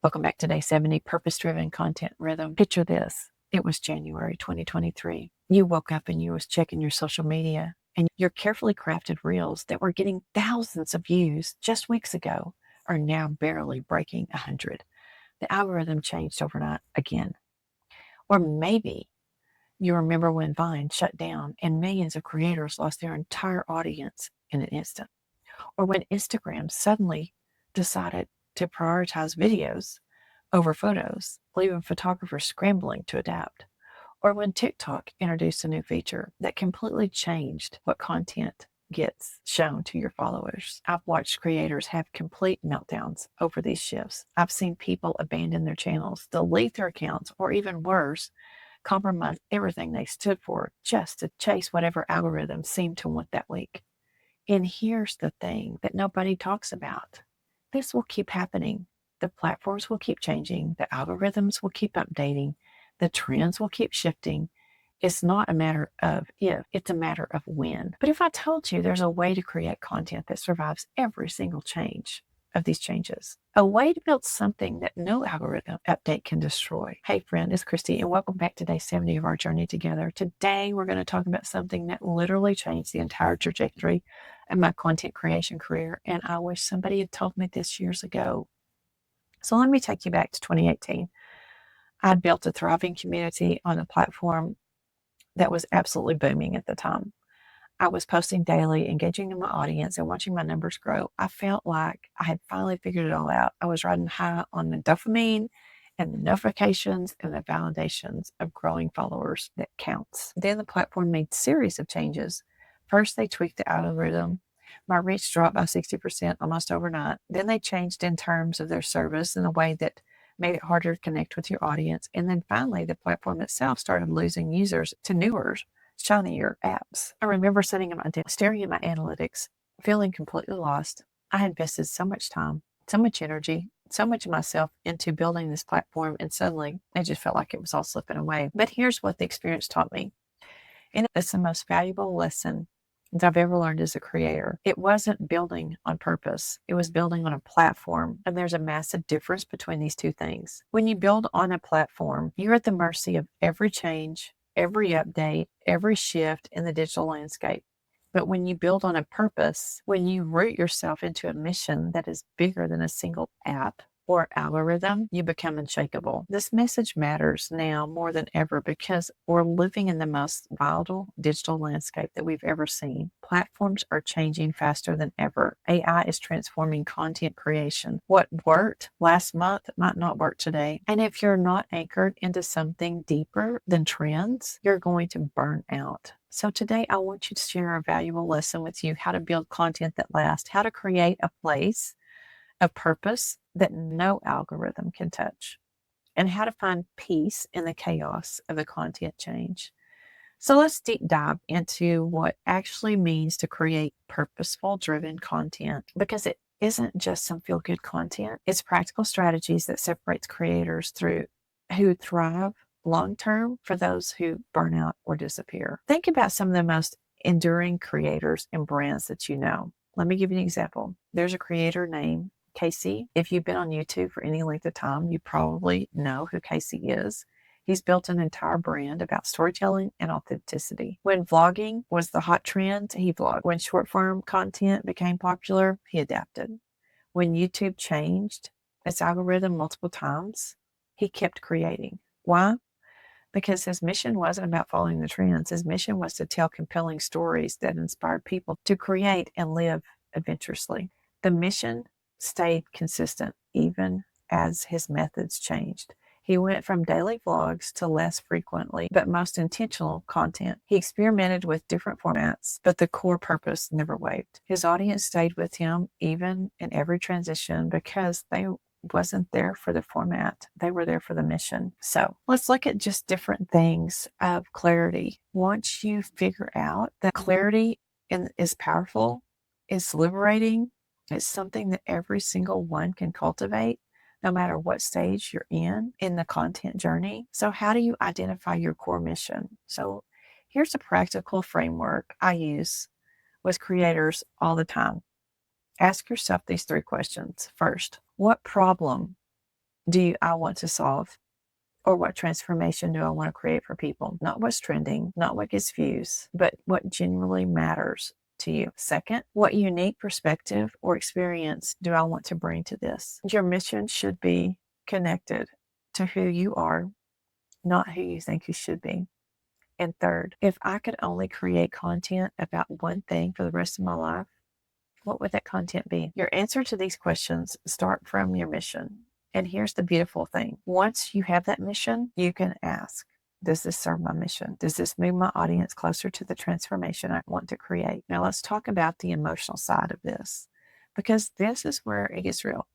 Welcome back to day 70, Purpose-Driven Content Rhythm. Picture this. It was January 2023. You woke up and you was checking your social media, and your carefully crafted reels that were getting thousands of views just weeks ago are now barely breaking 100. The algorithm changed overnight again. Or maybe you remember when Vine shut down and millions of creators lost their entire audience in an instant. Or when Instagram suddenly decided to prioritize videos over photos, leaving photographers scrambling to adapt. Or when TikTok introduced a new feature that completely changed what content gets shown to your followers. I've watched creators have complete meltdowns over these shifts. I've seen people abandon their channels, delete their accounts, or even worse, compromise everything they stood for just to chase whatever algorithm seemed to want that week. And here's the thing that nobody talks about. This will keep happening. The platforms will keep changing. The algorithms will keep updating. The trends will keep shifting. It's not a matter of if, it's a matter of when. But if I told you there's a way to create content that survives every single change of these changes, a way to build something that no algorithm update can destroy. Hey friend, it's Christy, and welcome back to day 70 of our journey together. Today, we're going to talk about something that literally changed the entire trajectory of my content creation career, and I wish somebody had told me this years ago. So let me take you back to 2018. I'd built a thriving community on a platform that was absolutely booming at the time. I was posting daily, engaging in my audience, and watching my numbers grow. I felt like I had finally figured it all out. I was riding high on the dopamine and the notifications and the validations of growing followers that counts. Then the platform made a series of changes. First, they tweaked the algorithm. My reach dropped by 60% almost overnight. Then they changed in terms of their service in a way that made it harder to connect with your audience. And then finally, the platform itself started losing users to newer, shinier apps. I remember sitting at my desk, staring at my analytics, feeling completely lost. I had invested so much time, so much energy, so much of myself into building this platform, and suddenly it just felt like it was all slipping away. But here's what the experience taught me. And it's the most valuable lesson that I've ever learned as a creator. It wasn't building on purpose. It was building on a platform. And there's a massive difference between these two things. When you build on a platform, you're at the mercy of every change, every update, every shift in the digital landscape. But when you build on a purpose, when you root yourself into a mission that is bigger than a single app or algorithm, you become unshakable. This message matters now more than ever because we're living in the most volatile digital landscape that we've ever seen. Platforms are changing faster than ever. AI is transforming content creation. What worked last month might not work today. And if you're not anchored into something deeper than trends, you're going to burn out. So today I want you to share a valuable lesson with you, how to build content that lasts, how to create a place of purpose that no algorithm can touch, and how to find peace in the chaos of a content change. So let's deep dive into what actually means to create purposeful driven content, because it isn't just some feel good content. It's practical strategies that separates creators through who thrive long term for those who burn out or disappear. Think about some of the most enduring creators and brands that you know. Let me give you an example. There's a creator named Casey. If you've been on YouTube for any length of time, you probably know who Casey is. He's built an entire brand about storytelling and authenticity. When vlogging was the hot trend, he vlogged. When short form content became popular, he adapted. When YouTube changed its algorithm multiple times, he kept creating. Why? Because his mission wasn't about following the trends. His mission was to tell compelling stories that inspired people to create and live adventurously. The mission stayed consistent even as his methods changed. He went from daily vlogs to less frequently, but most intentional content. He experimented with different formats, but the core purpose never wavered. His audience stayed with him even in every transition because they wasn't there for the format. They were there for the mission. So let's look at just different things of clarity. Once you figure out that clarity is powerful, it's liberating, it's something that every single one can cultivate, no matter what stage you're in the content journey. So how do you identify your core mission? So here's a practical framework I use with creators all the time. Ask yourself these three questions. First, what problem I want to solve? Or what transformation do I want to create for people? Not what's trending, not what gets views, but what genuinely matters to you. Second, what unique perspective or experience do I want to bring to this? Your mission should be connected to who you are, not who you think you should be. And third, if I could only create content about one thing for the rest of my life, what would that content be? Your answer to these questions start from your mission. And here's the beautiful thing. Once you have that mission, you can ask, does this serve my mission? Does this move my audience closer to the transformation I want to create? Now let's talk about the emotional side of this, because this is where it gets real.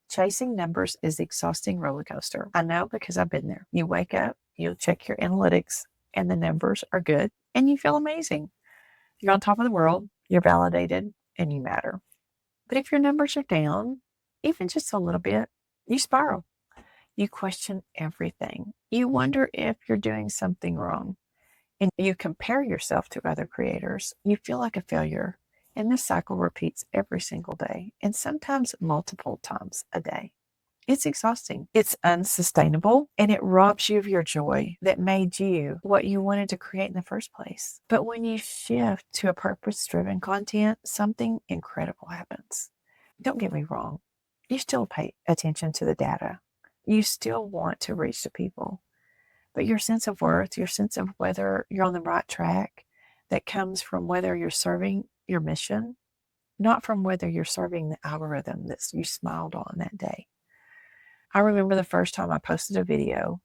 Chasing numbers is an exhausting roller coaster. I know because I've been there. You wake up, you check your analytics, and the numbers are good, and you feel amazing. You're on top of the world, you're validated, and you matter. But if your numbers are down, even just a little bit, you spiral. You question everything. You wonder if you're doing something wrong. And you compare yourself to other creators. You feel like a failure. And this cycle repeats every single day, and sometimes multiple times a day. It's exhausting. It's unsustainable, and it robs you of your joy that made you what you wanted to create in the first place. But when you shift to a purpose-driven content, something incredible happens. Don't get me wrong. You still pay attention to the data. You still want to reach the people. But your sense of worth, your sense of whether you're on the right track, that comes from whether you're serving your mission, not from whether you're serving the algorithm that you smiled on that day. I remember the first time I posted a video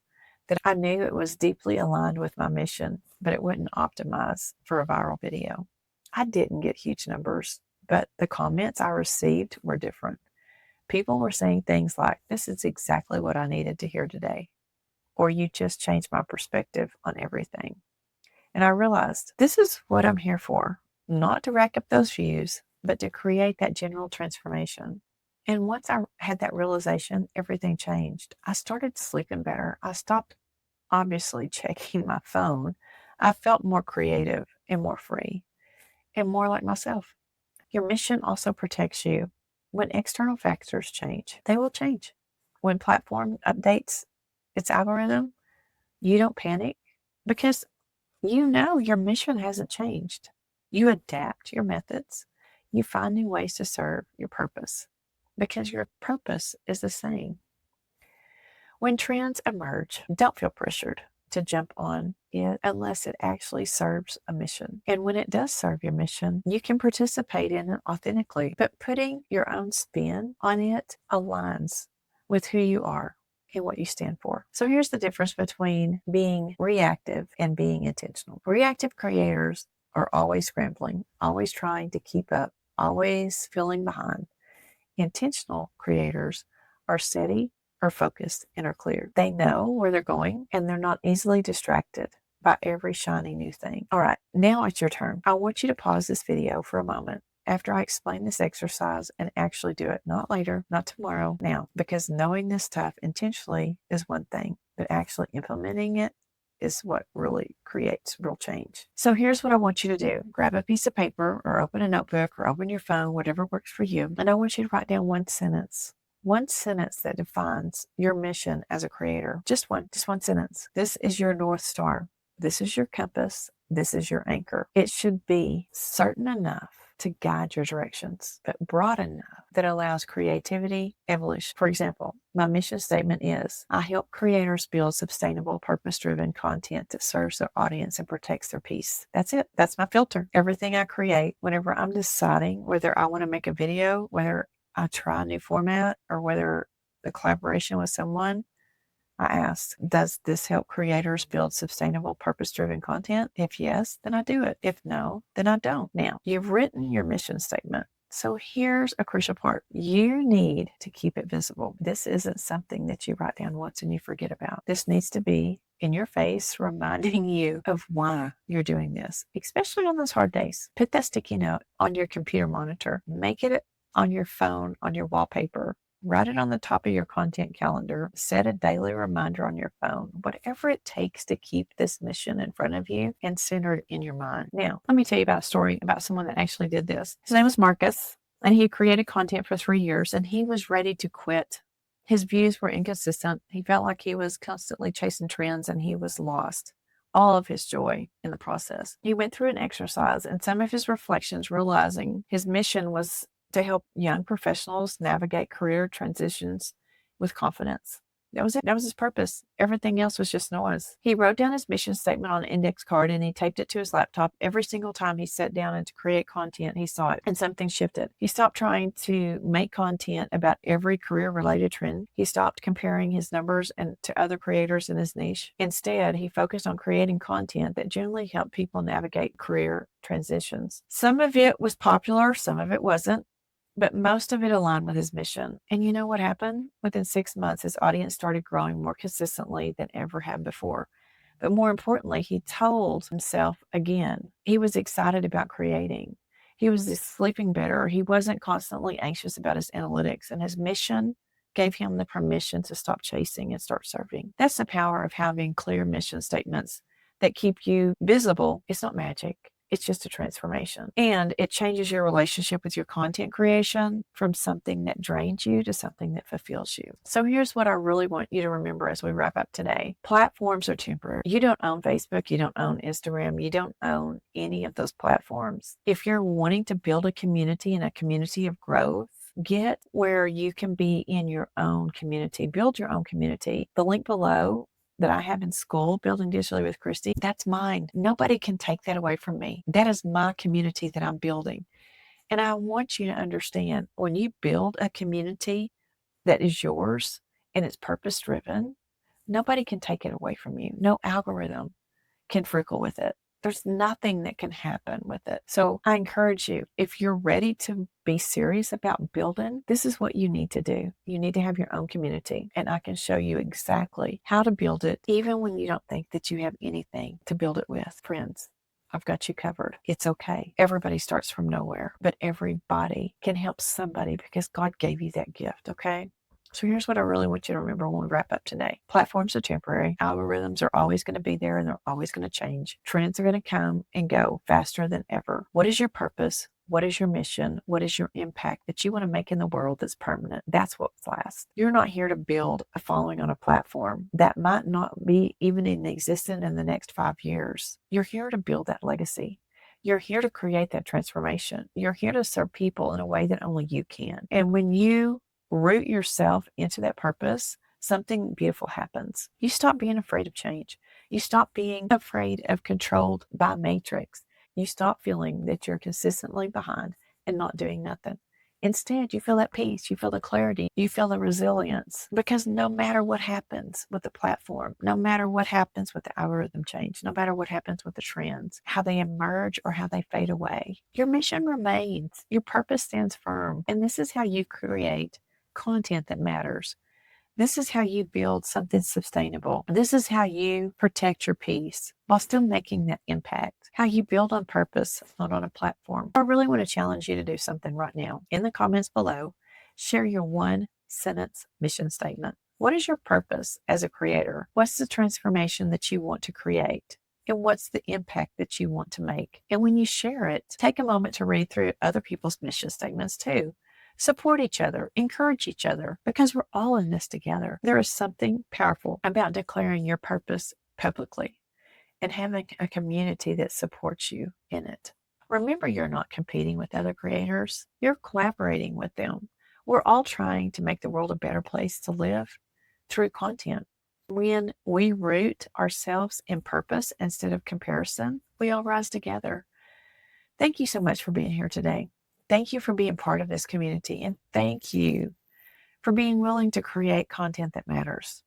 that I knew it was deeply aligned with my mission, but it wouldn't optimize for a viral video. I didn't get huge numbers, but the comments I received were different. People were saying things like, "This is exactly what I needed to hear today," or "You just changed my perspective on everything." And I realized this is what I'm here for, not to rack up those views, but to create that general transformation. And once I had that realization, everything changed. I started sleeping better. I stopped obviously checking my phone. I felt more creative and more free and more like myself. Your mission also protects you. When external factors change, they will change. When platform updates its algorithm, you don't panic because you know your mission hasn't changed. You adapt your methods. You find new ways to serve your purpose because your purpose is the same. When trends emerge, don't feel pressured to jump on it unless it actually serves a mission. And when it does serve your mission, you can participate in it authentically, but putting your own spin on it aligns with who you are and what you stand for. So here's the difference between being reactive and being intentional. Reactive creators are always scrambling, always trying to keep up, always feeling behind. Intentional creators are steady, are focused, and are clear. They know where they're going, and they're not easily distracted by every shiny new thing. All right, now it's your turn. I want you to pause this video for a moment after I explain this exercise and actually do it. Not later, not tomorrow, now. Because knowing this stuff intentionally is one thing, but actually implementing it is what really creates real change. So here's what I want you to do. Grab a piece of paper or open a notebook or open your phone, whatever works for you. And I want you to write down one sentence that defines your mission as a creator. Just one sentence. This is your North Star. This is your compass. This is your anchor. It should be certain enough to guide your directions, but broad enough that allows creativity, evolution. For example, my mission statement is, I help creators build sustainable, purpose-driven content that serves their audience and protects their peace. That's it. That's my filter. Everything I create, whenever I'm deciding whether I want to make a video, whether I try a new format, or whether the collaboration with someone, I ask, does this help creators build sustainable, purpose-driven content? If yes, then I do it. If no, then I don't. Now, you've written your mission statement. So here's a crucial part. You need to keep it visible. This isn't something that you write down once and you forget about. This needs to be in your face, reminding you of why you're doing this, especially on those hard days. Put that sticky note on your computer monitor. Make it on your phone, on your wallpaper. Write it on the top of your content calendar. Set a daily reminder on your phone. Whatever it takes to keep this mission in front of you and centered in your mind. Now, let me tell you about a story about someone that actually did this. His name was Marcus, and he created content for 3 years, and he was ready to quit. His views were inconsistent. He felt like he was constantly chasing trends and he was lost. All of his joy in the process. He went through an exercise and some of his reflections, realizing his mission was to help young professionals navigate career transitions with confidence. That was it. That was his purpose. Everything else was just noise. He wrote down his mission statement on an index card and he taped it to his laptop. Every single time he sat down and to create content, he saw it and something shifted. He stopped trying to make content about every career-related trend. He stopped comparing his numbers and to other creators in his niche. Instead, he focused on creating content that generally helped people navigate career transitions. Some of it was popular, some of it wasn't, but most of it aligned with his mission. And you know what happened? Within 6 months, his audience started growing more consistently than ever had before. But more importantly, he told himself again, he was excited about creating. He was sleeping better. He wasn't constantly anxious about his analytics, and his mission gave him the permission to stop chasing and start serving. That's the power of having clear mission statements that keep you visible. It's not magic. It's just a transformation. And it changes your relationship with your content creation from something that drains you to something that fulfills you. So here's what I really want you to remember as we wrap up today. Platforms are temporary. You don't own Facebook. You don't own Instagram. You don't own any of those platforms. If you're wanting to build a community and a community of growth, get where you can be in your own community. Build your own community. The link below that I have in school, Building Digitally with Christy, that's mine. Nobody can take that away from me. That is my community that I'm building. And I want you to understand, when you build a community that is yours and it's purpose driven, nobody can take it away from you. No algorithm can frickle with it. There's nothing that can happen with it. So I encourage you, if you're ready to be serious about building, this is what you need to do. You need to have your own community, and I can show you exactly how to build it, even when you don't think that you have anything to build it with. Friends, I've got you covered. It's okay. Everybody starts from nowhere, but everybody can help somebody because God gave you that gift, okay? So here's what I really want you to remember when we wrap up today. Platforms are temporary. Algorithms are always going to be there and they're always going to change. Trends are going to come and go faster than ever. What is your purpose? What is your mission? What is your impact that you want to make in the world that's permanent? That's what lasts. You're not here to build a following on a platform that might not be even in existence in the next 5 years. You're here to build that legacy. You're here to create that transformation. You're here to serve people in a way that only you can. And when you root yourself into that purpose, something beautiful happens. You stop being afraid of change. You stop being afraid of controlled by matrix. You stop feeling that you're consistently behind and not doing nothing. Instead, you feel that peace, you feel the clarity, you feel the resilience, because no matter what happens with the platform, no matter what happens with the algorithm change, no matter what happens with the trends, how they emerge or how they fade away, your mission remains, your purpose stands firm. And this is how you create content that matters. This is how you build something sustainable. This is how you protect your peace while still making that impact. How you build on purpose, not on a platform. I really want to challenge you to do something right now. In the comments below, share your 1-sentence mission statement. What is your purpose as a creator? What's the transformation that you want to create? And what's the impact that you want to make? And when you share it, take a moment to read through other people's mission statements too. Support each other, encourage each other, because we're all in this together. There is something powerful about declaring your purpose publicly and having a community that supports you in it. Remember, you're not competing with other creators. You're collaborating with them. We're all trying to make the world a better place to live through content. When we root ourselves in purpose instead of comparison, we all rise together. Thank you so much for being here today. Thank you for being part of this community, and thank you for being willing to create content that matters.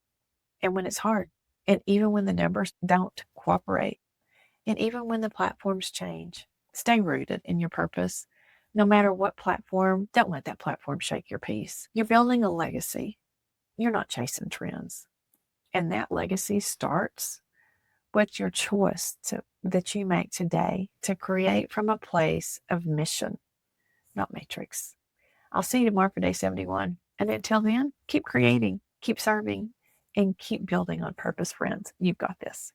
And when it's hard, and even when the numbers don't cooperate, and even when the platforms change, stay rooted in your purpose. No matter what platform, don't let that platform shake your peace. You're building a legacy. You're not chasing trends. And that legacy starts with your choice that you make today to create from a place of mission, not matrix. I'll see you tomorrow for day 71. And until then, keep creating, keep serving, and keep building on purpose, friends. You've got this.